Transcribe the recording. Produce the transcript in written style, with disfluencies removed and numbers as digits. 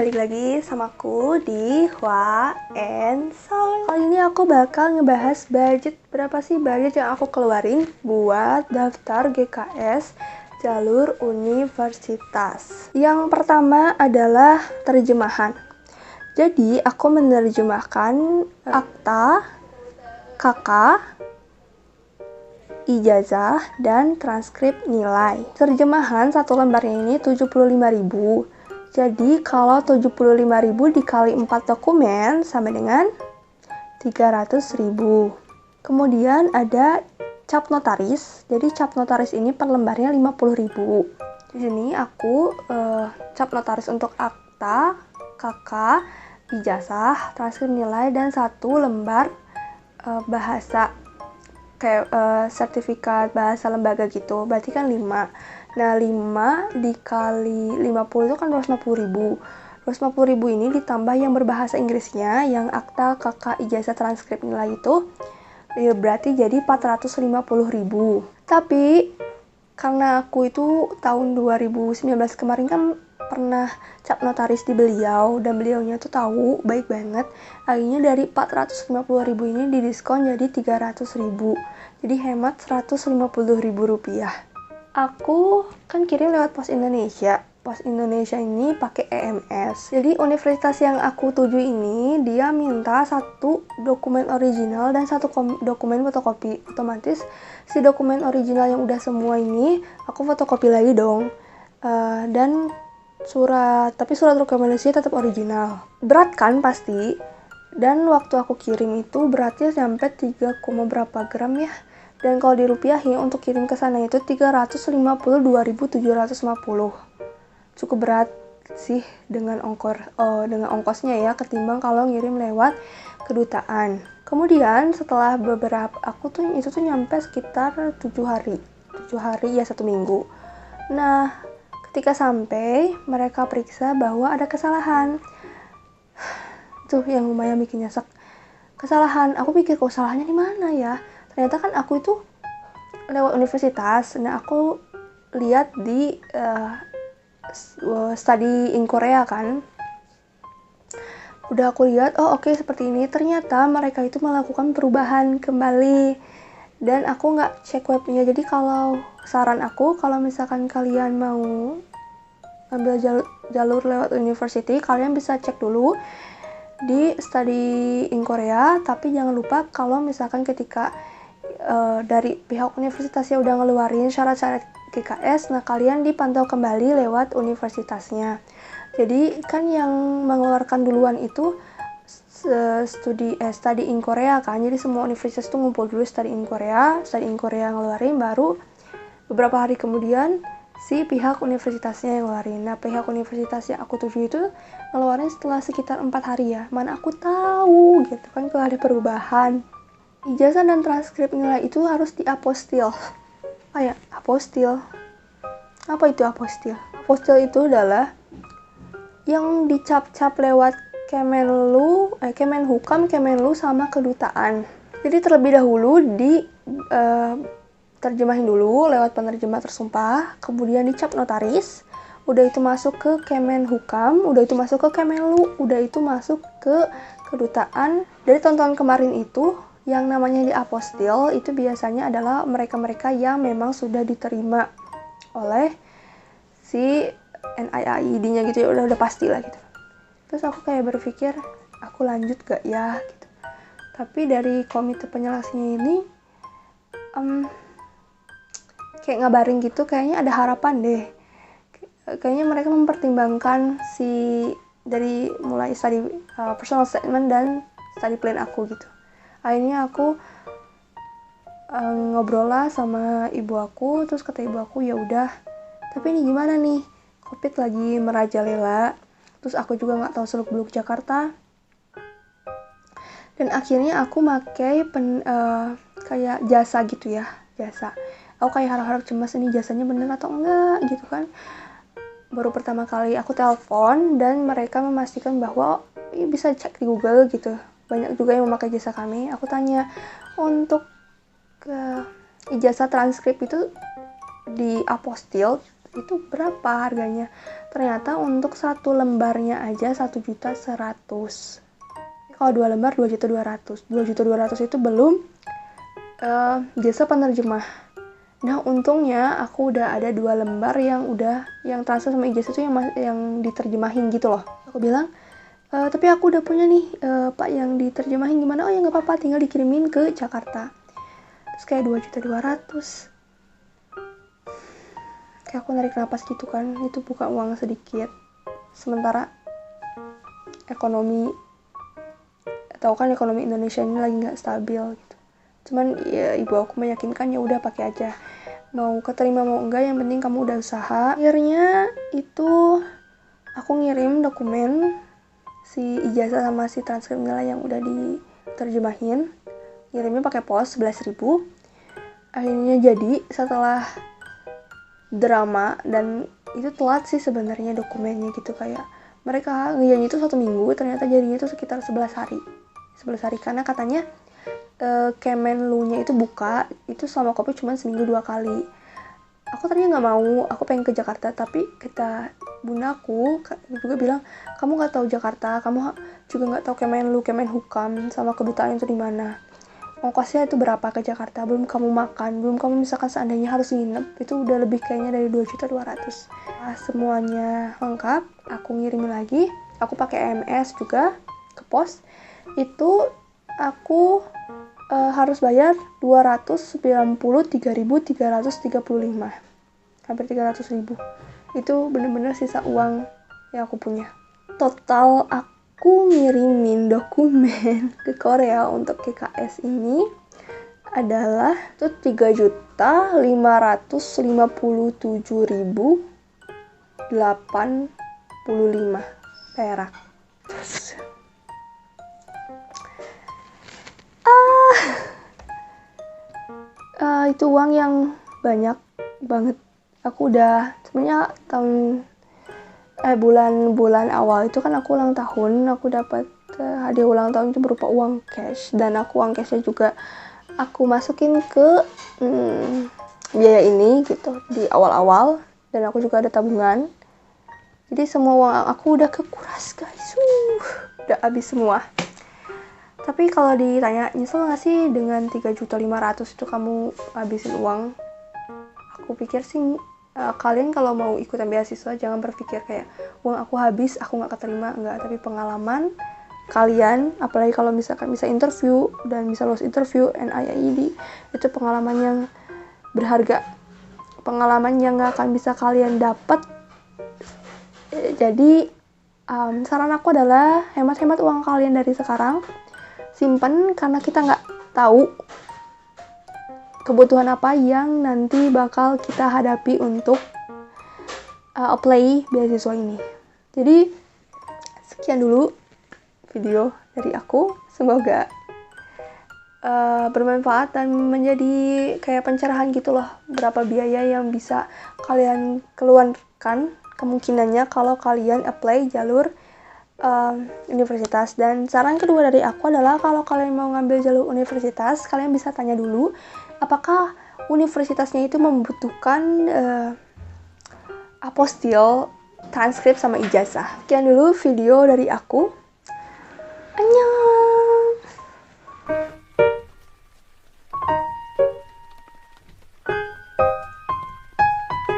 balik lagi sama aku di Hua and Sound. Kali ini aku bakal ngebahas budget, berapa sih budget yang aku keluarin buat daftar GKS jalur universitas. Yang pertama adalah terjemahan. Jadi aku menerjemahkan akta, KK, ijazah, dan transkrip nilai. Terjemahan satu lembarnya ini 75.000. Jadi kalau 75.000 dikali 4 dokumen sama dengan 300.000. Kemudian ada cap notaris. Jadi cap notaris ini per lembarnya 50.000. Di sini aku cap notaris untuk akta, KK, ijazah, transkrip nilai, dan satu lembar bahasa kayak sertifikat bahasa lembaga gitu, berarti kan 5. Nah 5 dikali 50 itu kan 250.000. 250.000 ini ditambah yang berbahasa Inggrisnya, yang akta, KK, ijazah, transkrip nilai itu ya berarti jadi 450.000. Tapi karena aku itu tahun 2019 kemarin kan pernah cap notaris di beliau, dan beliaunya tuh tahu baik banget, akhirnya dari 450.000 ini didiskon jadi 300.000, jadi hemat 150.000 rupiah. Aku kan kirim lewat Pos Indonesia. Pos Indonesia ini pakai EMS. Jadi universitas yang aku tuju ini dia minta satu dokumen original dan satu dokumen fotokopi. Otomatis si dokumen original yang udah semua ini aku fotokopi lagi dong. Dan surat rekomendasi tetap original. Berat kan pasti. Dan waktu aku kirim itu beratnya sampai 3, berapa gram ya. Dan kalau dirupiahin untuk kirim ke sana itu 352.750. Cukup berat sih dengan ongkosnya ya, ketimbang kalau ngirim lewat kedutaan. Kemudian setelah itu tuh nyampe sekitar 7 hari ya, 1 minggu. Nah, ketika sampai, mereka periksa bahwa ada kesalahan. Itu yang lumayan bikin nyesek. Kesalahan, aku pikir kesalahannya di mana ya? Ternyata kan aku itu lewat universitas. Nah, aku lihat di study in Korea kan. Udah aku lihat, oh oke, seperti ini. Ternyata mereka itu melakukan perubahan kembali. Dan aku nggak cek webnya. Jadi kalau saran aku, kalau misalkan kalian mau ambil jalur lewat university, kalian bisa cek dulu di study in Korea. Tapi jangan lupa kalau misalkan ketika dari pihak universitasnya udah ngeluarin syarat-syarat GKS, nah kalian dipantau kembali lewat universitasnya. Jadi kan yang mengeluarkan duluan itu study in Korea kan. Jadi semua universitas itu ngumpul dulu study in Korea ngeluarin, baru beberapa hari kemudian si pihak universitasnya yang ngeluarin. Nah, pihak universitas yang aku tuju itu ngeluarin setelah sekitar 4 hari ya. Mana aku tahu gitu kan kalau ada perubahan. Ijazah dan transkrip nilai itu harus diapostil. Apostil. Apa itu apostil? Apostil itu adalah yang dicap-cap lewat Kemenhukam, Kemenlu, sama kedutaan. Jadi terlebih dahulu terjemahin dulu lewat penerjemah tersumpah, kemudian dicap notaris, udah itu masuk ke Kemenhukam, udah itu masuk ke Kemenlu, udah itu masuk ke kedutaan. Dari tahun-tahun kemarin itu yang namanya di apostil itu biasanya adalah mereka-mereka yang memang sudah diterima oleh si NIAID-nya gitu ya, udah pasti lah gitu. Terus aku kayak berpikir, aku lanjut gak ya gitu. Tapi dari komite penyeleksinya ini kayak ngabarin gitu, kayaknya ada harapan deh. Kayaknya mereka mempertimbangkan dari mulai study personal statement dan study plan aku gitu. Akhirnya aku ngobrol lah sama ibu aku, terus kata ibu aku, ya udah, tapi ini gimana nih, COVID lagi merajalela, terus aku juga nggak tahu seluk-beluk Jakarta, dan akhirnya aku pakai kayak jasa gitu ya, jasa. Aku kayak harap-harap cemas, ini jasanya bener atau enggak gitu kan. Baru pertama kali aku telepon dan mereka memastikan bahwa bisa cek di Google gitu. Banyak juga yang memakai jasa kami. Aku tanya, untuk ijazah transkrip itu di apostil Itu berapa harganya? Ternyata untuk 1 lembarnya aja 1.100.000. Kalau 2 lembar 2.200.000. 2.200.000 itu belum jasa penerjemah. Nah, untungnya aku udah ada 2 lembar yang transfer sama ijazah itu yang diterjemahin gitu loh. Aku bilang, tapi aku udah punya nih, Pak, yang diterjemahin gimana? Oh ya nggak apa-apa, tinggal dikirimin ke Jakarta. Terus kayak 2.200.000. Kayak aku narik napas gitu kan, itu bukan uang sedikit. Sementara ekonomi Indonesia ini lagi nggak stabil gitu. Cuman ya ibu aku meyakinkan, ya udah pakai aja. Mau keterima mau enggak, yang penting kamu udah usaha. Akhirnya itu aku ngirim dokumen si ijazah sama si transkrip nilai yang udah diterjemahin. Ngirimnya pakai pos 11.000. Akhirnya jadi setelah drama, dan itu telat sih sebenarnya dokumennya gitu, kayak mereka ngejanji itu 1 minggu, ternyata jadinya itu sekitar 11 hari karena katanya Kemenlu-nya itu buka itu selama COVID cuma seminggu 2 kali. Aku tadinya nggak mau, aku pengen ke Jakarta, tapi kata bundaku juga bilang, kamu nggak tahu Jakarta, kamu juga nggak tahu Kemenlu, Kemenhukam sama kedutaan itu di mana. Ongkosnya itu berapa ke Jakarta, belum kamu makan, belum kamu misalkan seandainya harus nginep, itu udah lebih kayaknya dari 2.200.000. Nah, semuanya lengkap, aku ngirim lagi, aku pakai EMS juga ke pos. Itu aku harus bayar 293.335, hampir 300.000. Itu bener-bener sisa uang yang aku punya. Total aku ngirimin dokumen ke Korea untuk KKS ini adalah 3.557.085 perak. Itu uang yang banyak banget. Aku udah sebenarnya bulan awal itu kan aku ulang tahun, aku dapat hadiah ulang tahun itu berupa uang cash, dan uang cashnya juga aku masukin ke biaya ini gitu di awal-awal, dan aku juga ada tabungan. Jadi semua uang aku udah kekuras guys, udah habis semua. Tapi kalau ditanya nyesel gak sih dengan 3.500.000 itu kamu habisin uang? Aku pikir sih kalian kalau mau ikutan beasiswa jangan berpikir kayak uang aku habis, aku gak keterima, enggak. Tapi pengalaman kalian, apalagi kalau misalkan bisa interview dan bisa lolos interview NIID, itu pengalaman yang berharga, pengalaman yang gak akan bisa kalian dapat. Jadi saran aku adalah hemat-hemat uang kalian dari sekarang, simpen, karena kita nggak tahu kebutuhan apa yang nanti bakal kita hadapi untuk apply beasiswa ini. Jadi sekian dulu video dari aku, semoga bermanfaat dan menjadi kayak pencerahan gitu loh, berapa biaya yang bisa kalian keluarkan kemungkinannya kalau kalian apply jalur universitas. Dan saran kedua dari aku adalah kalau kalian mau ngambil jalur universitas, kalian bisa tanya dulu apakah universitasnya itu membutuhkan apostil, transkrip, sama ijazah. Sekian dulu video dari aku.